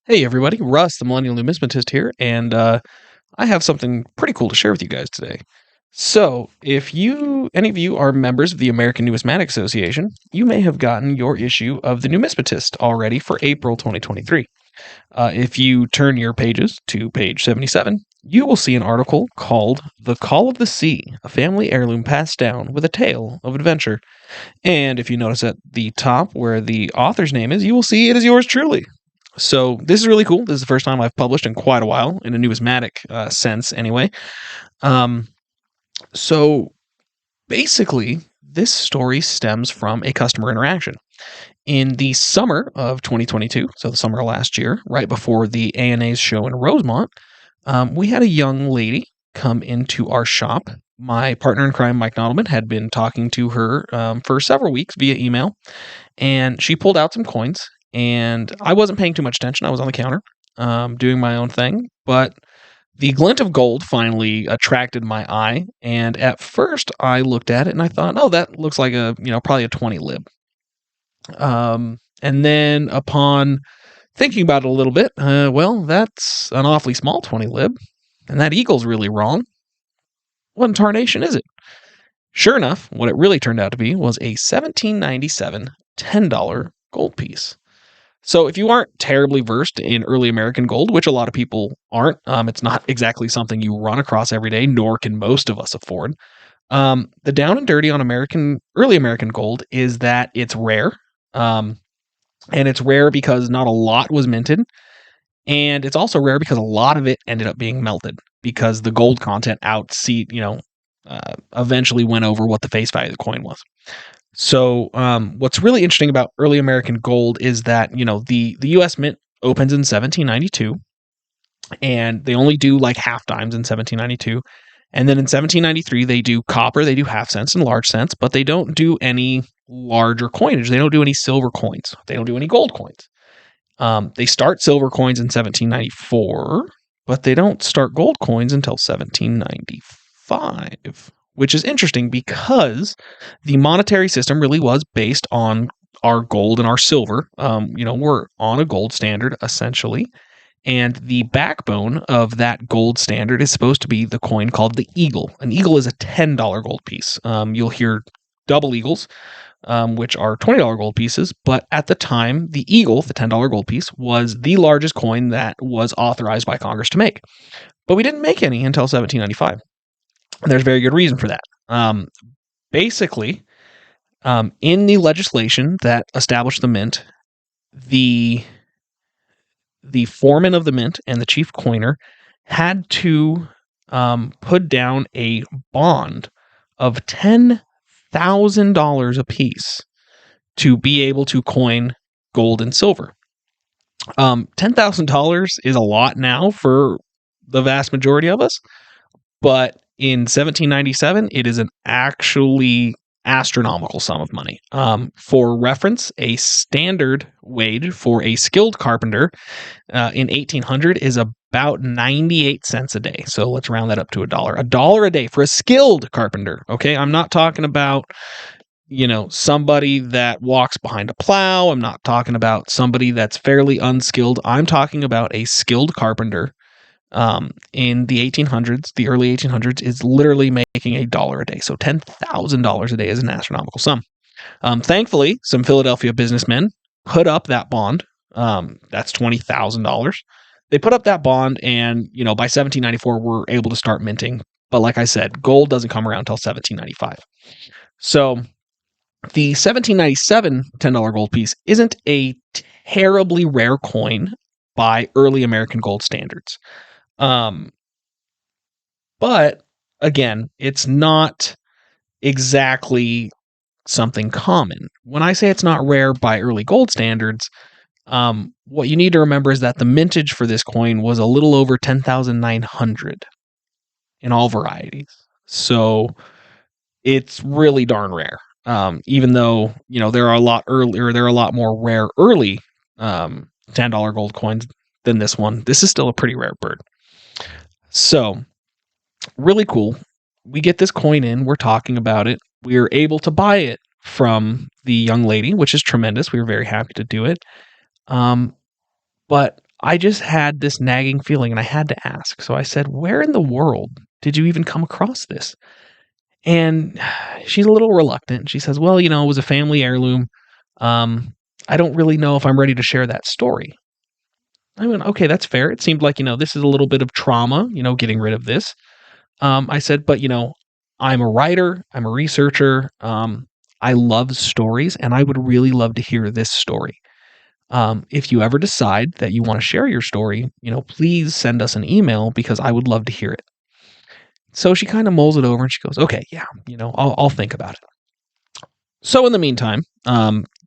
Hey everybody, Russ, the Millennial Numismatist here, and I have something pretty cool to share with you guys today. So, if any of you are members of the American Numismatics Association, you may have gotten your issue of the Numismatist already for April 2023. If you turn your pages to page 77, you will see an article called "The Call of the Sea: A Family Heirloom Passed Down with a Tale of Adventure." And if you notice at the top where the author's name is, you will see it is yours truly. So this is really cool. This is the first time I've published in quite a while, in a numismatic sense, anyway. Um, so basically, this story stems from a customer interaction. In the summer of 2022, so the summer of last year, right before the ANA's show in Rosemont, we had a young lady come into our shop. My partner in crime, Mike Nodelman, had been talking to her for several weeks via email, and she pulled out some coins. And I wasn't paying too much attention. I was on the counter doing my own thing. But the glint of gold finally attracted my eye. And at first, I looked at it and I thought, oh, that looks like probably a 20 lib. And then upon thinking about it a little bit, well, that's an awfully small 20 lib. And that eagle's really wrong. What in tarnation is it? Sure enough, what it really turned out to be was a 1797 $10 gold piece. So if you aren't terribly versed in early American gold, which a lot of people aren't, it's not exactly something you run across every day, nor can most of us afford. The down and dirty on early American gold is that it's rare. And it's rare because not a lot was minted. And it's also rare because a lot of it ended up being melted because the gold content eventually went over what the face value of the coin was. So, what's really interesting about early American gold is that, the U.S. Mint opens in 1792, and they only do like half dimes in 1792. And then in 1793, they do copper, they do half cents and large cents, but they don't do any larger coinage. They don't do any silver coins. They don't do any gold coins. They start silver coins in 1794, but they don't start gold coins until 1795. Which is interesting because the monetary system really was based on our gold and our silver. We're on a gold standard essentially. And the backbone of that gold standard is supposed to be the coin called the eagle. An eagle is a $10 gold piece. You'll hear double eagles, which are $20 gold pieces. But at the time, the eagle, the $10 gold piece, was the largest coin that was authorized by Congress to make. But we didn't make any until 1795. There's very good reason for that. Basically, in the legislation that established the mint, the foreman of the mint and the chief coiner had to put down a bond of $10,000 apiece to be able to coin gold and silver. $10,000 is a lot now for the vast majority of us, but in 1797, it is an actually astronomical sum of money. For reference, a standard wage for a skilled carpenter in 1800 is about 98 cents a day. So let's round that up to $1. $1 a day for a skilled carpenter. Okay, I'm not talking about somebody that walks behind a plow. I'm not talking about somebody that's fairly unskilled. I'm talking about a skilled carpenter. In the 1800s, the early 1800s, is literally making $1 a day. So $10,000 a day is an astronomical sum. Thankfully, some Philadelphia businessmen put up that bond. That's $20,000. They put up that bond, and by 1794, we're able to start minting. But like I said, gold doesn't come around until 1795. So the 1797 $10 gold piece isn't a terribly rare coin by early American gold standards. But again, it's not exactly something common. When I say it's not rare by early gold standards, what you need to remember is that the mintage for this coin was a little over 10,900 in all varieties. So it's really darn rare. Even though, there are a lot more rare early $10 gold coins than this one. This is still a pretty rare bird. So, really cool. We get this coin in. We're talking about it. We're able to buy it from the young lady, which is tremendous. We were very happy to do it. But I just had this nagging feeling and I had to ask. So I said, "Where in the world did you even come across this?" And she's a little reluctant. She says, "Well, it was a family heirloom. Um, I don't really know if I'm ready to share that story." I went, "Okay, that's fair. It seemed like, this is a little bit of trauma, getting rid of this." I said, "But, I'm a writer, I'm a researcher. I love stories, and I would really love to hear this story. If you ever decide that you want to share your story, please send us an email because I would love to hear it." So she kind of mulls it over and she goes, "Okay, yeah, I'll think about it." So in the meantime,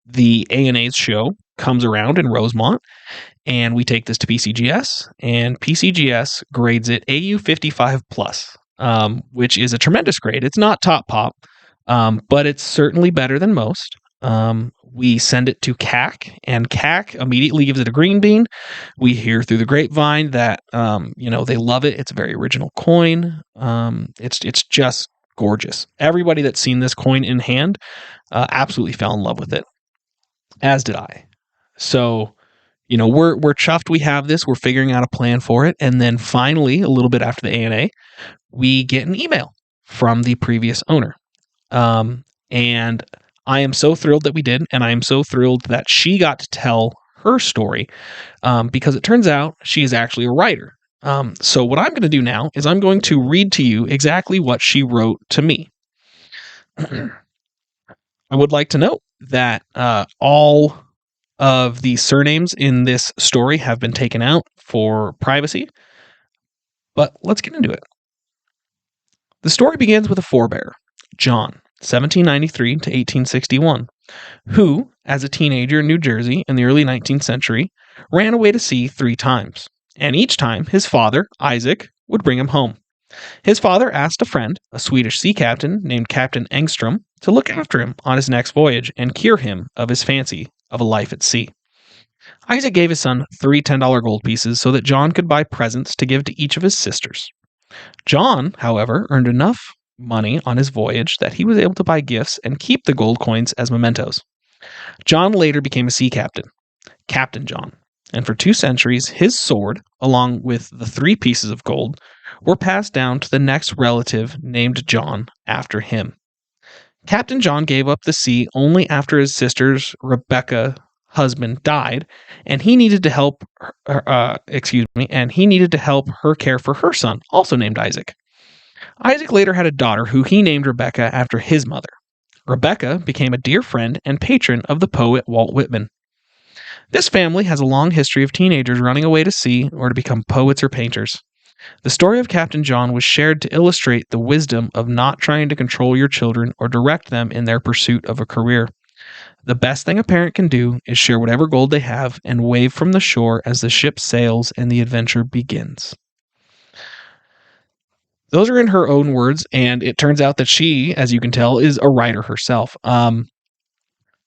the ANA's show comes around in Rosemont, and we take this to PCGS, and PCGS grades it AU 55 plus, which is a tremendous grade. It's not top pop, but it's certainly better than most. We send it to CAC, and CAC immediately gives it a green bean. We hear through the grapevine that they love it. It's a very original coin. It's just gorgeous. Everybody that's seen this coin in hand absolutely fell in love with it, as did I. So we're chuffed we have this. We're figuring out a plan for it. And then finally, a little bit after the ANA, we get an email from the previous owner. And I am so thrilled that we did. And I am so thrilled that she got to tell her story because it turns out she is actually a writer. So what I'm going to do now is I'm going to read to you exactly what she wrote to me. I would like to note that all of the surnames in this story have been taken out for privacy, but let's get into it. The story begins with a forebear, John, 1793 to 1861, who, as a teenager in New Jersey in the early 19th century, ran away to sea 3 times, and each time his father, Isaac, would bring him home. His father asked a friend, a Swedish sea captain named Captain Engstrom, to look after him on his next voyage and cure him of his fancy of a life at sea. Isaac gave his son 3 $10 gold pieces so that John could buy presents to give to each of his sisters. John, however, earned enough money on his voyage that he was able to buy gifts and keep the gold coins as mementos. John later became a sea captain, Captain John, and for 2 centuries his sword, along with the 3 pieces of gold, were passed down to the next relative named John after him. Captain John gave up the sea only after his sister's Rebecca husband died, and he needed to help her care for her son, also named Isaac. Isaac later had a daughter who he named Rebecca after his mother. Rebecca became a dear friend and patron of the poet Walt Whitman. This family has a long history of teenagers running away to sea or to become poets or painters. The story of Captain John was shared to illustrate the wisdom of not trying to control your children or direct them in their pursuit of a career. The best thing a parent can do is share whatever gold they have and wave from the shore as the ship sails and the adventure begins. Those are in her own words, and it turns out that she, as you can tell, is a writer herself.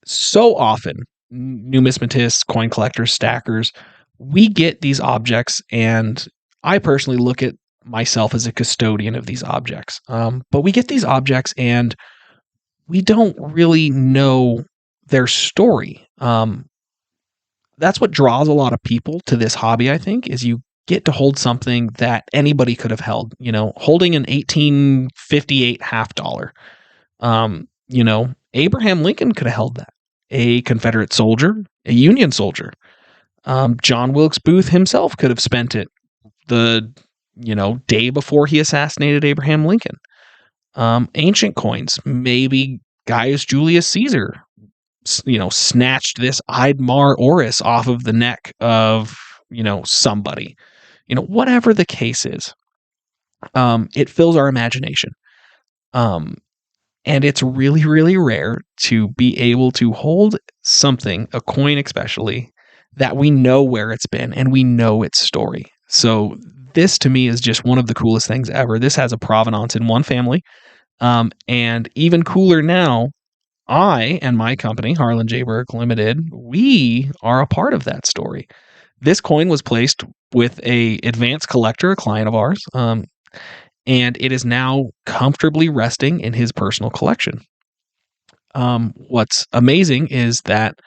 So often, numismatists, coin collectors, stackers, we get these objects, and I personally look at myself as a custodian of these objects. But we get these objects, and we don't really know their story. That's what draws a lot of people to this hobby, I think, is you get to hold something that anybody could have held. Holding an 1858 half dollar. Abraham Lincoln could have held that. A Confederate soldier, a Union soldier. John Wilkes Booth himself could have spent it the day before he assassinated Abraham Lincoln. Ancient coins, maybe Gaius Julius Caesar snatched this Idmar Oris off of the neck of somebody. Whatever the case is, it fills our imagination. And it's really, really rare to be able to hold something, a coin especially, that we know where it's been and we know its story. So this to me is just one of the coolest things ever. This has a provenance in one family. And even cooler now, I and my company, Harlan J. Burke Limited, we are a part of that story. This coin was placed with a advanced collector, a client of ours, and it is now comfortably resting in his personal collection. What's amazing is that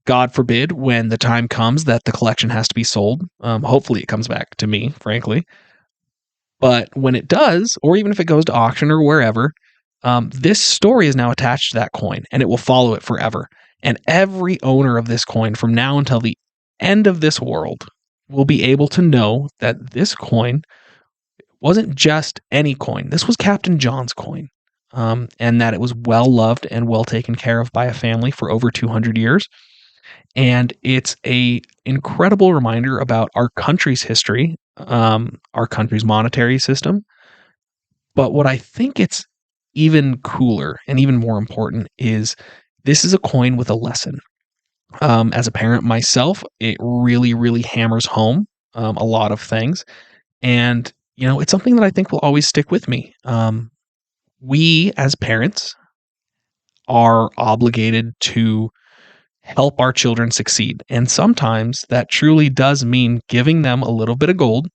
God forbid, when the time comes that the collection has to be sold, hopefully it comes back to me, frankly. But when it does, or even if it goes to auction or wherever, this story is now attached to that coin and it will follow it forever. And every owner of this coin from now until the end of this world will be able to know that this coin wasn't just any coin. This was Captain John's coin. And that it was well loved and well taken care of by a family for over 200 years. And it's a incredible reminder about our country's history, our country's monetary system. But what I think it's even cooler and even more important is this is a coin with a lesson. As a parent myself, it really, really hammers home a lot of things. And, it's something that I think will always stick with me. We as parents are obligated to help our children succeed. And sometimes that truly does mean giving them a little bit of gold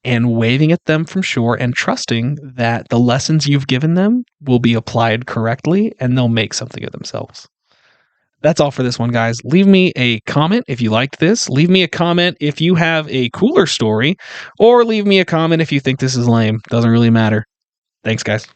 and waving at them from shore and trusting that the lessons you've given them will be applied correctly and they'll make something of themselves. That's all for this one, guys. Leave me a comment if you liked this. Leave me a comment if you have a cooler story, or leave me a comment if you think this is lame. Doesn't really matter. Thanks, guys.